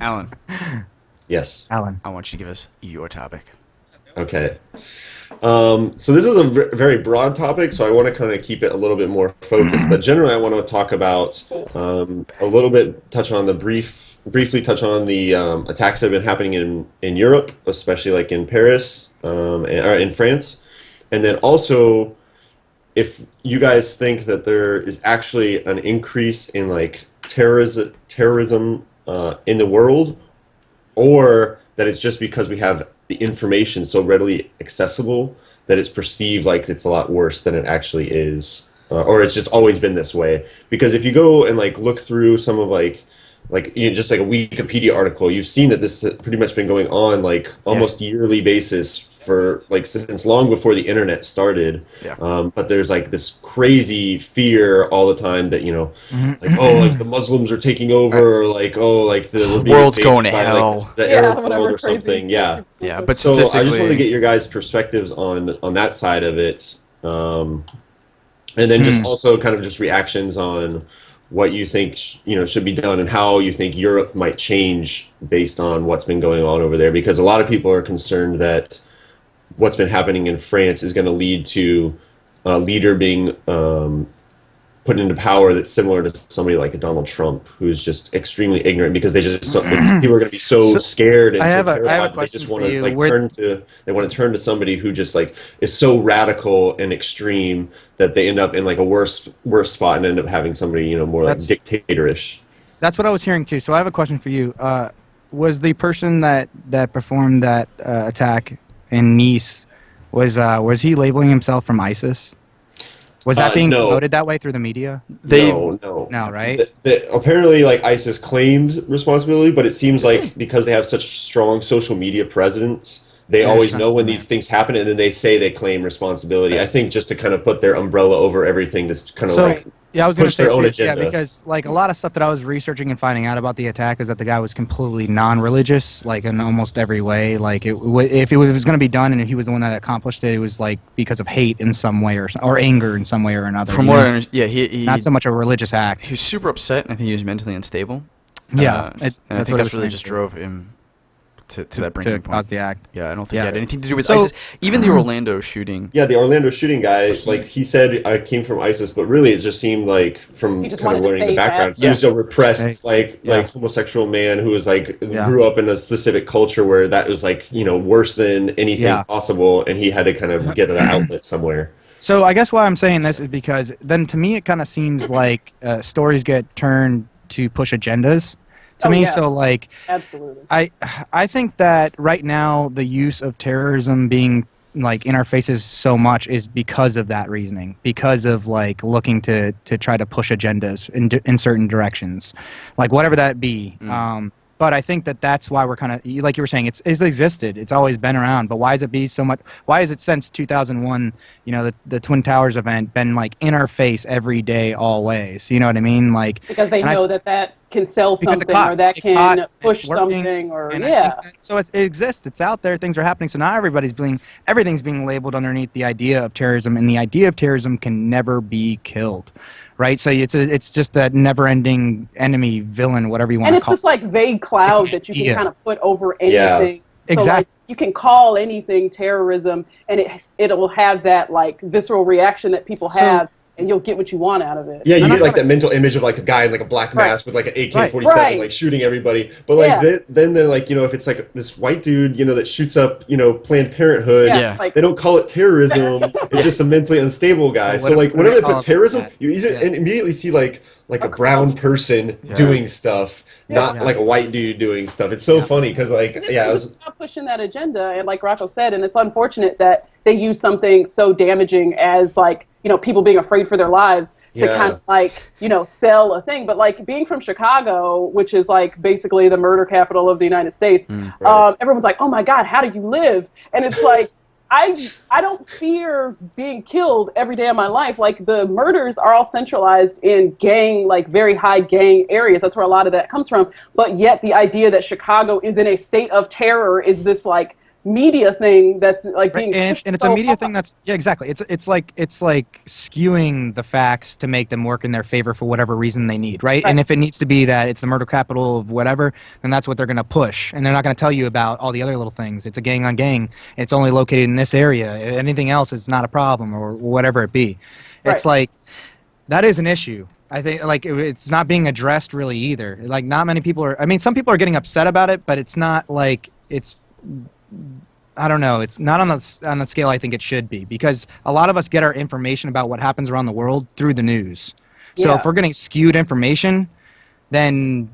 Alan, Yes. Alan. I want you to give us your topic. Okay. So this is a very broad topic, so I want to kind of keep it a little bit more focused. But generally, I want to talk about a little bit, briefly touch on the attacks that have been happening in Europe, especially like in Paris or in France, and then also if you guys think that there is actually an increase in like terrorism in the world, or that it's just because we have the information so readily accessible that it's perceived like it's a lot worse than it actually is, or it's just always been this way. Because if you go and like look through some of just like a Wikipedia article, you've seen that this has pretty much been going on like almost yearly basis for like since long before the internet started. Yeah. But there's like this crazy fear all the time that like like the Muslims are taking over, or like like the world's going to hell, like, the Arab world or something. Yeah. But So I statistically, just want to get your guys' perspectives on that side of it, and then just also kind of just reactions on what you think should be done and how you think Europe might change based on what's been going on over there. Because a lot of people are concerned that what's been happening in France is going to lead to a leader being put into power that's similar to somebody like a Donald Trump, who's just extremely ignorant because they just people are going to be so scared and I have so a terrified that they question just for want to you. turn to somebody who just like is so radical and extreme that they end up in like a worse spot and end up having somebody more like dictatorish. That's what I was hearing too. So I have a question for you. Was the person that performed that attack in Nice, was he labeling himself from ISIS? Was that being promoted that way through the media? No, right? Apparently, like ISIS claimed responsibility, but it seems like because they have such strong social media presence, they always know when these things happen, and then they say they claim responsibility. I think just to kind of put their umbrella over everything, to kind of I was going to push their own agenda. Yeah, because like a lot of stuff that I was researching and finding out about the attack is that the guy was completely non-religious, like in almost every way. Like if it was going to be done and he was the one that accomplished it, it was like because of hate in some way or anger in some way or another. From what I understand, he not so much a religious act. He was super upset, and I think he was mentally unstable. Yeah, and I think that's really just drove him to that breaking point. Cause the act. Yeah, I don't think it had anything to do with ISIS. Even the Orlando shooting. Yeah, the Orlando shooting guy, like he said, I came from ISIS, but really it just seemed like from kind of learning the background, he was a repressed, like homosexual man who was like grew up in a specific culture where that was like worse than anything possible, and he had to kind of get an outlet somewhere. So I guess why I'm saying this is because then to me it kind of seems like stories get turned to push agendas. To me, so like, absolutely. I think that right now the use of terrorism being like in our faces so much is because of that reasoning, because of like looking to try to push agendas in certain directions, like whatever that be. But I think that's why we're kind of, like you were saying, it's existed. It's always been around. But why is it be so much? Why is it since 2001, the Twin Towers event, been like in our face every day, always? You know what I mean? Like because they know that can sell something or that can push something or so it exists. It's out there. Things are happening. So now everything's being labeled underneath the idea of terrorism, and the idea of terrorism can never be killed. Right, so it's just that never-ending enemy, villain, whatever you want to call it. And it's just like vague cloud that you can kind of put over anything. Yeah, exactly. So like, you can call anything terrorism, and it'll have that like visceral reaction that people have, and you'll get what you want out of it. Yeah, you get like that mental image of like a guy in like a black mask with like an AK-47 like shooting everybody. But like then they're like, if it's like this white dude, that shoots up, Planned Parenthood, they don't call it terrorism. It's just a mentally unstable guy. So like whenever they put terrorism, you immediately see like a brown person doing stuff, not like a white dude doing stuff. It's so funny because like I was stop pushing that agenda, and like Rachael said, and it's unfortunate that they use something so damaging as like people being afraid for their lives to kind of like sell a thing. But like being from Chicago, which is like basically the murder capital of the United States, everyone's like, oh my God, how do you live? And it's like I don't fear being killed every day of my life. Like the murders are all centralized in very high gang areas. That's where a lot of that comes from. But yet the idea that Chicago is in a state of terror is this like media thing that's like being pushed and it's so a media hard. thing that's exactly. It's like skewing the facts to make them work in their favor for whatever reason they need, right? And if it needs to be that it's the murder capital of whatever, then that's what they're going to push, and they're not going to tell you about all the other little things. It's a gang on gang. It's only located in this area. Anything else is not a problem, or whatever it be. It's like that is an issue. I think like it's not being addressed really either. Like not many people are. I mean, some people are getting upset about it, but it's not like it's. I don't know. It's not on the scale I think it should be, because a lot of us get our information about what happens around the world through the news. So if we're getting skewed information, then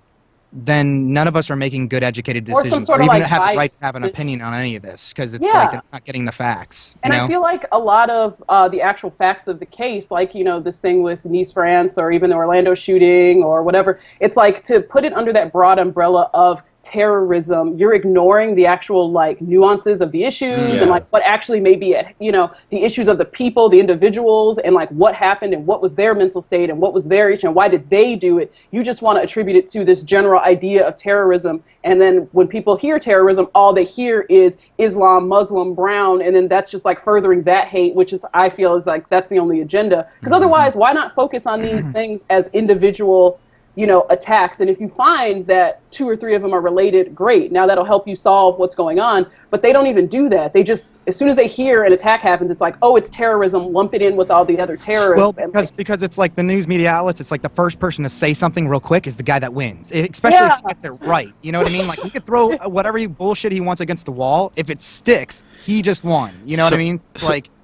none of us are making good educated decisions, or even have the right to have an opinion on any of this, because it's like they're not getting the facts. And I feel like a lot of the actual facts of the case, like, this thing with Nice, France, or even the Orlando shooting or whatever, it's like to put it under that broad umbrella of terrorism, you're ignoring the actual like nuances of the issues and like what actually may be the issues of the people, the individuals, and like what happened and what was their mental state and what was their issue and why did they do it. You just want to attribute it to this general idea of terrorism, and then when people hear terrorism, all they hear is Islam, Muslim, brown, and then that's just like furthering that hate, which is I feel is like that's the only agenda, because otherwise why not focus on these things as individual attacks? And if you find that 2 or 3 of them are related, great. Now that'll help you solve what's going on. But they don't even do that. They just, as soon as they hear an attack happens, it's like, oh, it's terrorism, lump it in with all the other terrorists. Well, because it's like the news media outlets, it's like the first person to say something real quick is the guy that wins, especially if he gets it right. You know what I mean? Like, he could throw whatever bullshit he wants against the wall. If it sticks, he just won. You know what I mean?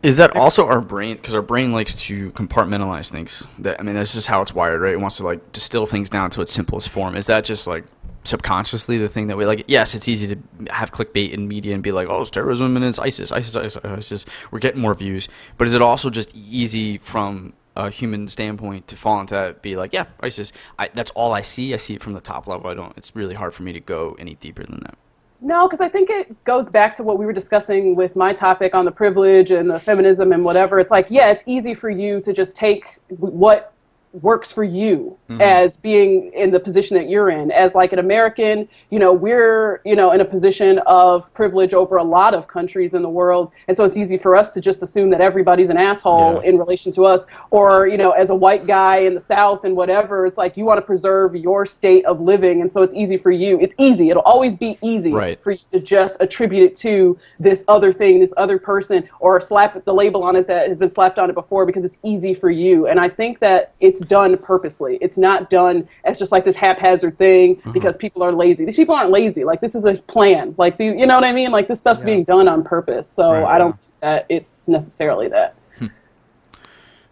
Is that also our brain? Because our brain likes to compartmentalize things. That's just how it's wired, right? It wants to like distill things down to its simplest form. Is that just like subconsciously the thing that we like? Yes, it's easy to have clickbait in media and be like, oh, it's terrorism and it's ISIS. We're getting more views. But is it also just easy from a human standpoint to fall into that, be like, yeah, ISIS. That's all I see. I see it from the top level. It's really hard for me to go any deeper than that. No, because I think it goes back to what we were discussing with my topic on the privilege and the feminism and whatever. It's like, yeah, it's easy for you to just take what works for you as being in the position that you're in. As like an American, we're, in a position of privilege over a lot of countries in the world. And so it's easy for us to just assume that everybody's an asshole in relation to us. Or, as a white guy in the South and whatever, it's like you want to preserve your state of living. And so it's easy for you. It's easy. It'll always be easy for you to just attribute it to this other thing, this other person, or slap the label on it that has been slapped on it before because it's easy for you. And I think that it's done purposely. It's not done as just like this haphazard thing because people are lazy. These people aren't lazy. Like, this is a plan. Like, you know what I mean? Like, this stuff's being done on purpose. So I don't think that it's necessarily that.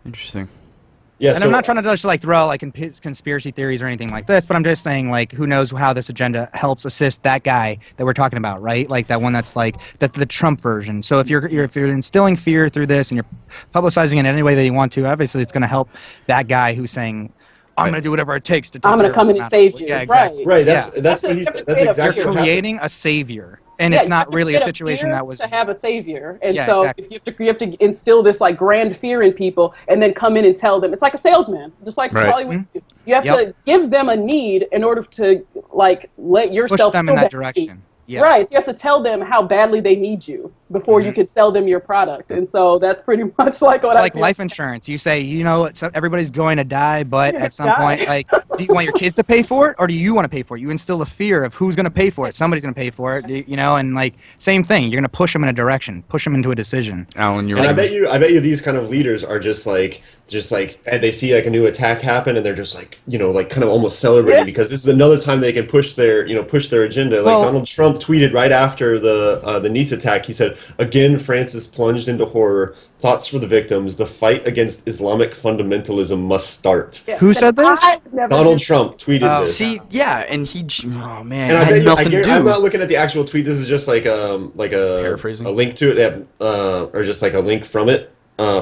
Interesting. Yeah, and I'm not trying to just like throw out like conspiracy theories or anything like this, but I'm just saying, like, who knows how this agenda helps assist that guy that we're talking about, right? Like that one that's like the Trump version. So if you're instilling fear through this and you're publicizing it in any way that you want to, obviously it's going to help that guy who's saying, I'm going to do whatever it takes to. I'm going to come in and save you. Yeah, exactly. Right. That's what he's. That's exactly you're what creating a savior. And it's not really a situation that was to have a savior, and so if you have to instill this like grand fear in people, and then come in and tell them it's like a salesman, just like Hollywood. You have to give them a need in order to like let yourself push them in that direction. Yeah. Right, so you have to tell them how badly they need you before you can sell them your product, and so that's pretty much like what it's like life insurance. You say, everybody's going to die, but at some point, like, do you want your kids to pay for it, or do you want to pay for it? You instill a fear of who's going to pay for it. Somebody's going to pay for it, and like same thing. You're going to push them in a direction, push them into a decision. Alan, you're. And I bet you these kind of leaders are just like and they see like a new attack happen, and they're just like like kind of almost celebrating because this is another time they can push their agenda. Like Donald Trump tweeted right after the Nice attack. He said, "Again, France is plunged into horror. Thoughts for the victims. The fight against Islamic fundamentalism must start." Yeah. Who said this? Donald Trump tweeted this. See, and he. Oh man, and I had bet nothing to do. I'm not looking at the actual tweet. This is just like a paraphrasing, a link to it. They have or just like a link from it.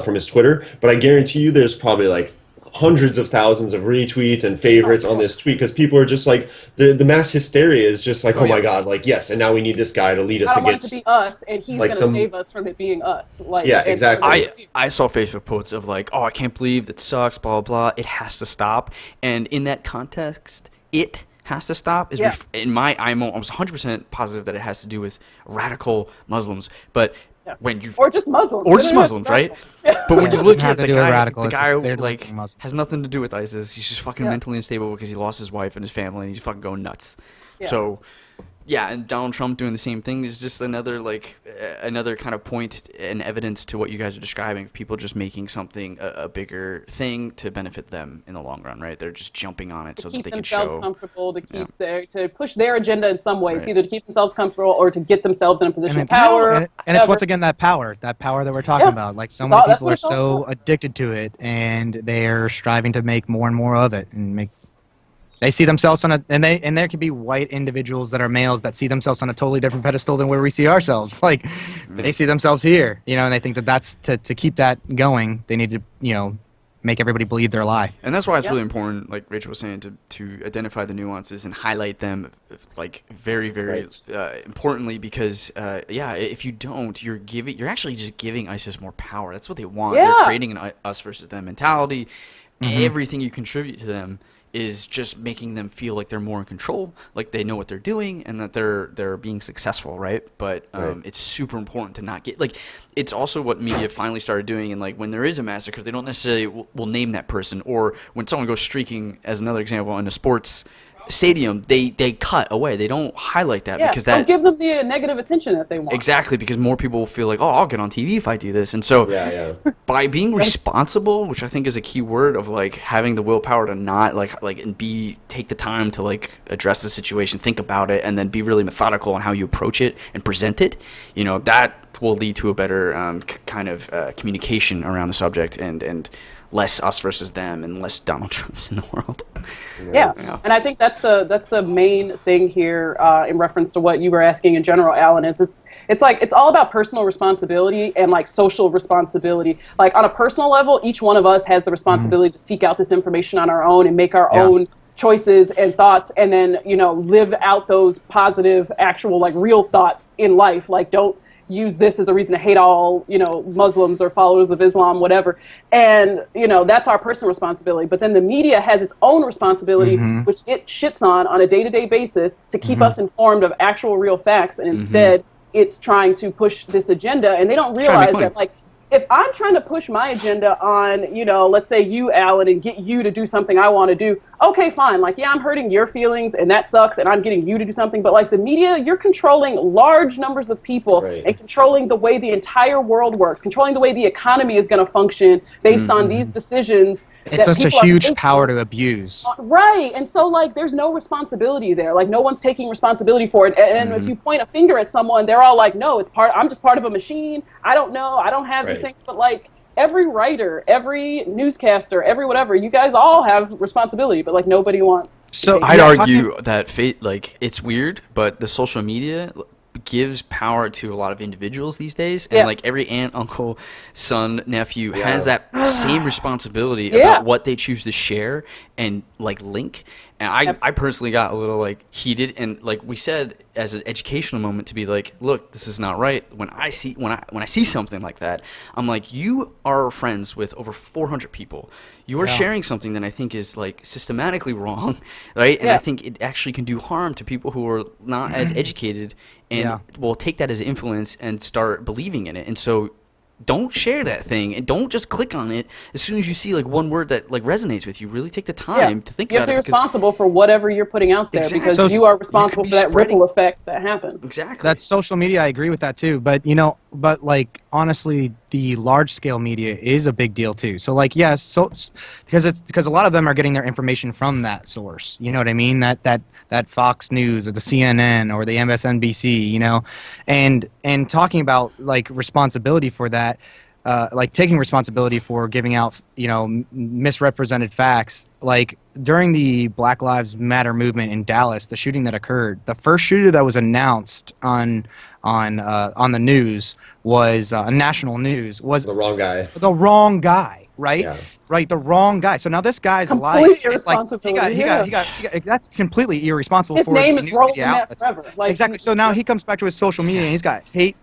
From his Twitter, but I guarantee you there's probably like hundreds of thousands of retweets and favorites on this tweet because people are just like the mass hysteria is just like oh my god, like yes, and now we need this guy to lead us against. I want it to be us, and he's like going to save us from it being us. Like, yeah, exactly. I saw Facebook posts of like, oh, I can't believe that sucks, blah blah blah. It has to stop, and in that context, it has to stop is in my I was 100% positive that it has to do with radical Muslims, but when you or just Muslims, right? But when you look at the guy like has nothing to do with ISIS. He's just fucking mentally unstable because he lost his wife and his family, and he's fucking going nuts. So. Yeah, and Donald Trump doing the same thing is just another kind of point and evidence to what you guys are describing. People just making something a bigger thing to benefit them in the long run, right? They're just jumping on it so that they can show. To keep themselves comfortable, to keep to push their agenda in some ways, either to keep themselves comfortable or to get themselves in a position of power. And it's once again that power that we're talking about. Like so many people are so addicted to it, and they're striving to make more and more of it, and make. They see themselves and there could be white individuals that are males that see themselves on a totally different pedestal than where we see ourselves. Like they see themselves here, and they think that's to keep that going. They need to, make everybody believe their lie. And that's why it's really important, like Rachel was saying, to identify the nuances and highlight them, like very, very importantly, because if you don't, you're actually just giving ISIS more power. That's what they want. Yeah. They're creating an us versus them mentality. Mm-hmm. Everything you contribute to them is just making them feel like they're more in control, like they know what they're doing, and that they're being successful, right? But it's super important to not get it's also what media finally started doing. And when there is a massacre, they don't necessarily will name that person, or when someone goes streaking, as another example, in a sports stadium, they cut away. They don't highlight that because that don't give them the negative attention that they want. Exactly, because more people will feel like, oh, I'll get on TV if I do this. And so by being responsible, which I think is a key word of having the willpower to not take the time to address the situation, think about it, and then be really methodical on how you approach it and present it, that will lead to a better kind of communication around the subject and less us versus them and less Donald Trumps in the world. Yeah. And I think that's the main thing here in reference to what you were asking in general, Alan, is it's all about personal responsibility and social responsibility. On a personal level, each one of us has the responsibility to seek out this information on our own and make our own choices and thoughts, and then live out those positive, actual real thoughts in life. Don't use this as a reason to hate all, Muslims or followers of Islam, whatever. And, that's our personal responsibility. But then the media has its own responsibility, which it shits on a day-to-day basis to keep us informed of actual real facts. And instead, it's trying to push this agenda. And they don't realize that, if I'm trying to push my agenda on, let's say you, Alan, and get you to do something I want to do, okay, fine. I'm hurting your feelings, and that sucks, and I'm getting you to do something. But the media, you're controlling large numbers of people and controlling the way the entire world works, controlling the way the economy is going to function based on these decisions. It's such a huge power to abuse. Right. And so, there's no responsibility there. No one's taking responsibility for it. And if you point a finger at someone, they're all like, no, I'm just part of a machine. I don't know. I don't have these things. But, every writer, every newscaster, every whatever, you guys all have responsibility, but nobody wants. So I'd argue that it's weird, but the social media gives power to a lot of individuals these days, and every aunt, uncle, son, nephew has that same responsibility about what they choose to share and link. And I personally got a little heated, and we said as an educational moment to be look, this is not right. When I see something like that, I'm you are friends with over 400 people. You are sharing something that I think is systematically wrong, right? And I think it actually can do harm to people who are not as educated and will take that as influence and start believing in it. And so don't share that thing, and don't just click on it as soon as you see one word that resonates with you. Really take the time to think about it. You have to be responsible for whatever you're putting out there, because you are responsible for that ripple effect that happens. Exactly. That's social media. I agree with that too. But honestly, the large scale media is a big deal too. So because a lot of them are getting their information from that source. You know what I mean? That Fox News or the CNN or the MSNBC, and talking about responsibility for that, taking responsibility for giving out, misrepresented facts. During the Black Lives Matter movement in Dallas, the shooting that occurred, the first shooter that was announced on the news was national news was the wrong guy. The wrong guy, right? Yeah. Right, the wrong guy. So now this guy's life is he got that's completely irresponsible. His for name the is news rolling media outlets. forever. Exactly. So now he comes back to his social media and he's got hate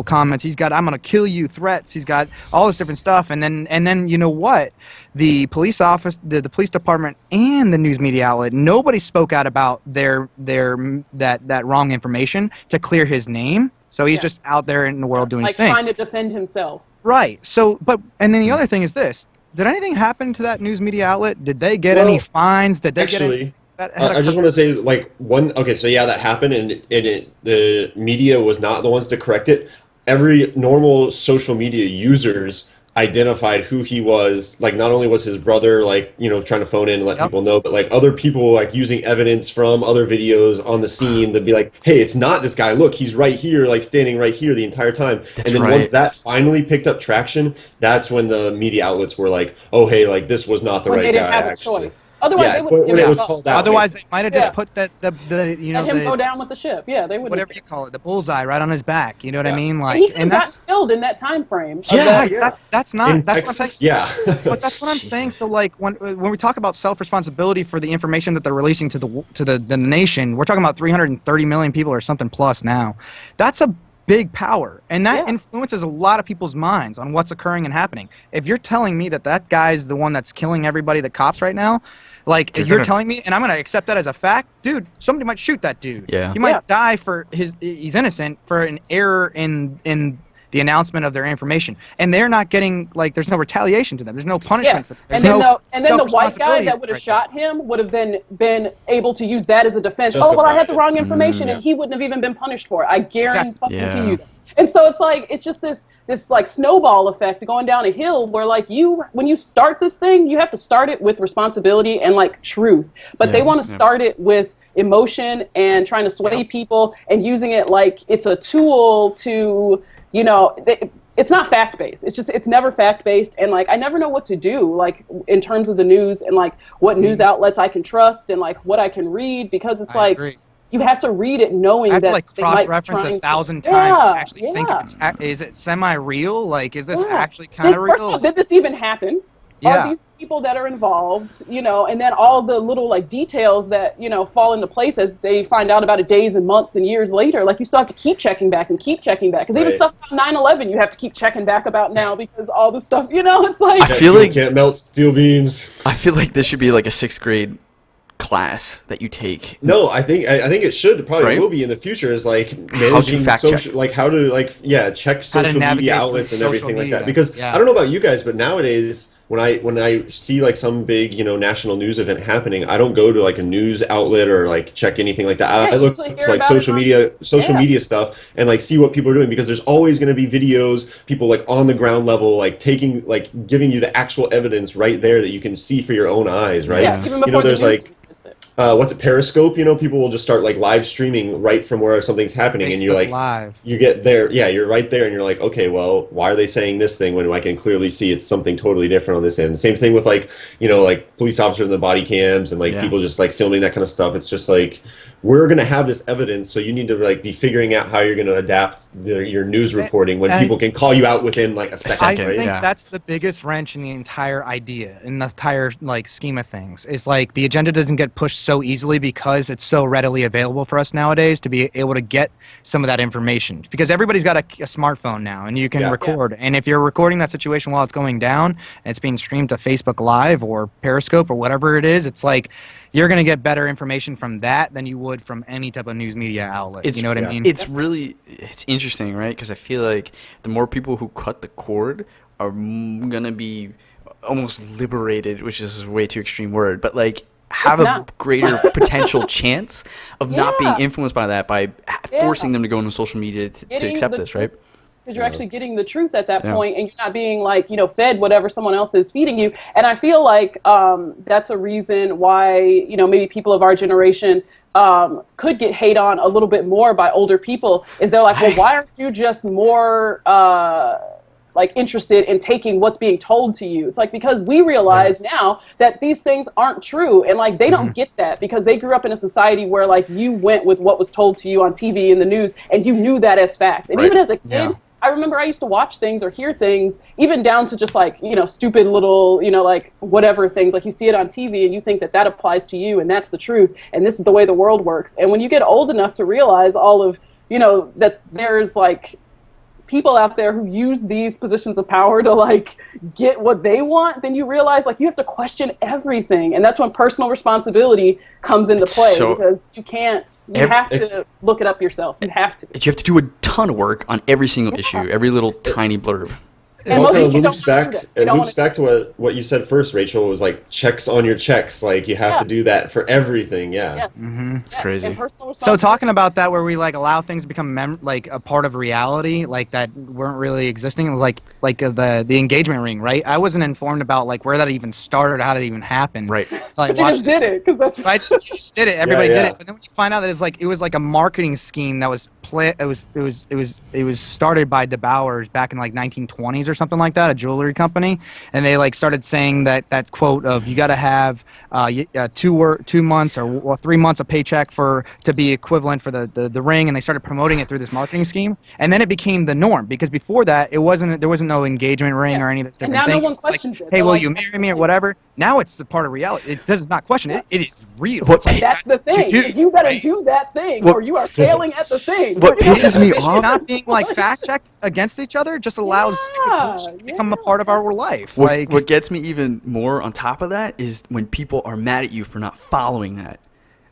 comments. He's got "I'm gonna kill you" threats. He's got all this different stuff. And then you know what? The police office, the police department, and the news media outlet, nobody spoke out about that wrong information to clear his name. So he's just out there in the world doing his thing, trying to defend himself. Right. So, and then the other thing is this: did anything happen to that news media outlet? Did they get any fines? Did they get any? I just want to say, okay, so yeah, that happened, and the media was not the ones to correct it. Every normal social media users identified who he was. Like, not only was his brother, trying to phone in and let people know, but other people, using evidence from other videos on the scene to be like, hey, it's not this guy. Look, he's right here, standing right here the entire time. That's and then once that finally picked up traction, that's when the media outlets were like, oh, hey, this was not the right guy. They didn't have a choice. Otherwise, they would when it was called out. Otherwise, they might have just put let him go down with the ship. Yeah, they would. Whatever you call it, the bullseye right on his back. You know what I mean? And that's killed in that time frame. That's not. In that's Texas, what I'm saying. But that's what I'm saying. So when we talk about self-responsibility for the information that they're releasing to the nation, we're talking about 330 million people or something plus now. That's a big power, and that influences a lot of people's minds on what's occurring and happening. If you're telling me that guy's the one that's killing everybody, the cops right now, you're telling me, and I'm going to accept that as a fact, dude, somebody might shoot that dude. Yeah. He might die he's innocent for an error in the announcement of their information. And they're not getting, there's no retaliation to them. There's no punishment for them. And then the white guy that would have shot him would have been able to use that as a defense. I had the wrong information, and he wouldn't have even been punished for it. I guarantee you that. And so it's just this snowball effect going down a hill where when you start this thing, you have to start it with responsibility and truth. But they want to start it with emotion and trying to sway people and using it like it's a tool to, it's not fact-based. It's never fact-based. And I never know what to do, in terms of the news and what news outlets I can trust and what I can read, because it's agree. You have to read it knowing that I have to cross-reference 1,000 times to actually think if is it semi-real? Is this actually kind of real? First of all, did this even happen? Are these people that are involved, and then all the little details that, fall into place as they find out about it days and months and years later. You still have to keep checking back and keep checking back. Because even stuff about 9/11 you have to keep checking back about now because all the stuff, it's I feel like you can't melt steel beams. I feel like this should be a 6th grade class that you take. No, I think it should probably will be in the future is managing social, how to check social media outlets and everything like that. Because I don't know about you guys, but nowadays when I see some big national news event happening, I don't go to a news outlet or check anything like that. I look to social media stuff and see what people are doing, because there's always going to be videos, people on the ground level taking giving you the actual evidence right there that you can see for your own eyes, right? Yeah, even before there's what's it, Periscope? People will just start live streaming right from where something's happening, and you're live. You get there, you're right there, and you're like, okay, well, why are they saying this thing when I can clearly see it's something totally different on this end? Same thing with police officers in the body cams and people just filming that kind of stuff. It's just we're gonna have this evidence, so you need to be figuring out how you're gonna adapt your news reporting when people can call you out within a second. I think that's the biggest wrench in the entire idea, in the entire scheme of things. Is the agenda doesn't get pushed so easily because it's so readily available for us nowadays to be able to get some of that information, because everybody's got a smartphone now and you can record, and if you're recording that situation while it's going down and it's being streamed to Facebook Live or Periscope or whatever it is, it's you're going to get better information from that than you would from any type of news media outlet. You know what I mean? It's interesting, right? Because I feel like the more people who cut the cord are going to be almost liberated, which is a way too extreme word, but have a greater potential chance of not being influenced by that, by forcing them to go into social media to accept this, right? Because you're actually getting the truth at that point, and you're not being fed whatever someone else is feeding you. And I feel that's a reason why maybe people of our generation could get hate on a little bit more by older people. Is they're well, why aren't you just more interested in taking what's being told to you? It's because we realize now that these things aren't true, and they don't get that because they grew up in a society where you went with what was told to you on TV and the news, and you knew that as fact. And even as a kid, I remember I used to watch things or hear things, even down to just stupid little, whatever things, you see it on TV and you think that applies to you and that's the truth and this is the way the world works. And when you get old enough to realize all of, that there's people out there who use these positions of power to like get what they want, then you realize like you have to question everything, and that's when personal responsibility comes into play, because you have to look it up yourself. You have to. You have to do a ton of work on every single issue, every little tiny blurb. It all kind of loops back. It loops back to what you said first, Rachel. Was like checks on your checks. Like you have to do that for everything. Yeah, it's crazy. So talking about that, where we like allow things to become like a part of reality, like that weren't really existing, like the engagement ring, right? I wasn't informed about like where that even started, how did it even happen. Right. So I but you just did it because I just did it. Everybody did it. But then when you find out that it was like a marketing scheme that was it was started by DeBowers back in like 1920s or something like that, a jewelry company, and they like started saying that quote of you got to have 2 months or 3 months of paycheck to be equivalent for the ring, and they started promoting it through this marketing scheme, and then it became the norm, because before that there wasn't no engagement ring or any of this different thing. And now no one questions it. Hey, will you marry me or whatever? Now it's the part of reality. It does not question it. It is real. That's the thing. You got to do that thing, or you are failing at the thing. What pisses me off, not being like fact checked against each other, just allows bullshit to become a part of our life. What gets me even more on top of that is when people are mad at you for not following that.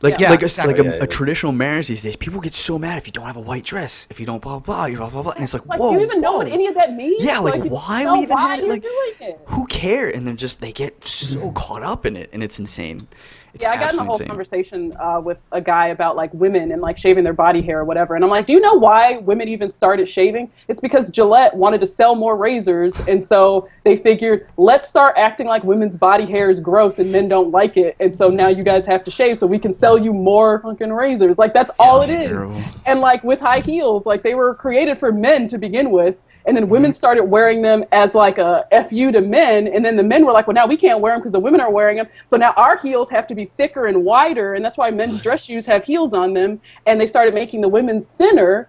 A traditional marriage these days, people get so mad if you don't have a white dress, if you don't blah blah blah, and it's like, whoa, do you even know what any of that means? Yeah, why we even have it? Like, doing it? Who cares? And then they get so caught up in it, and it's insane. I got in a whole conversation with a guy about like women and like shaving their body hair or whatever, and I'm like, do you know why women even started shaving? It's because Gillette wanted to sell more razors, and so they figured, let's start acting like women's body hair is gross and men don't like it, and so now you guys have to shave so we can sell you more fucking razors. Like that's all it is. And like with high heels, like they were created for men to begin with. And then women started wearing them as like a FU to men. And then the men were like, well, now we can't wear them because the women are wearing them. So now our heels have to be thicker and wider. And that's why men's dress shoes have heels on them. And they started making the women's thinner.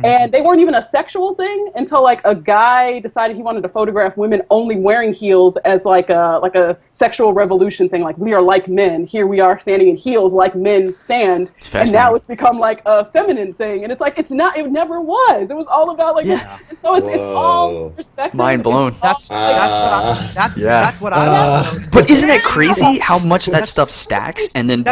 And they weren't even a sexual thing until like a guy decided he wanted to photograph women only wearing heels as like a sexual revolution thing. Like, we are like men. Here we are standing in heels like men stand. And now it's become like a feminine thing. And it's like, it's not, it never was. It was all about like, and so it's all perspective. Mind blown. That's what I But isn't it crazy how much that stuff stacks, and then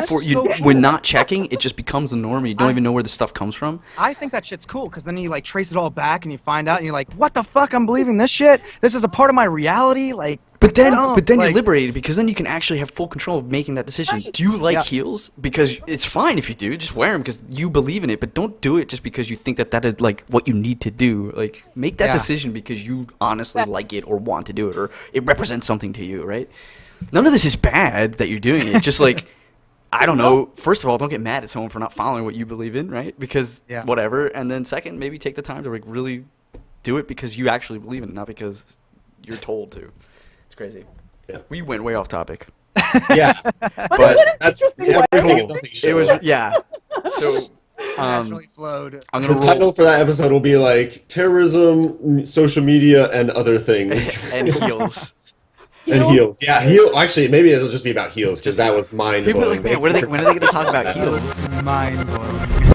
when not checking, it just becomes the norm. You don't even know where the stuff comes from. I think that shit's cool, because then you like trace it all back and you find out and you're like, what the fuck, I'm believing this shit? This is a part of my reality? Like, But then you're liberated, because then you can actually have full control of making that decision. Right. Do you like heels? Because it's fine if you do. Just wear them because you believe in it. But don't do it just because you think that is like what you need to do. Like, make that decision because you honestly like it or want to do it, or it represents something to you, right? None of this is bad that you're doing it. Just like, I don't know. First of all, don't get mad at someone for not following what you believe in, right? Because whatever. And then second, maybe take the time to like really do it because you actually believe in it, not because you're told to. It's crazy. Yeah. We went way off topic. Yeah. But that's everything. It was, So, naturally flowed. The title for that episode will be like Terrorism, Social Media, and Other Things. And Heels. And heels. Yeah, actually, maybe it'll just be about heels, because that was mind-blowing. People are like, man, when are they going to talk about heels? Mind-blowing.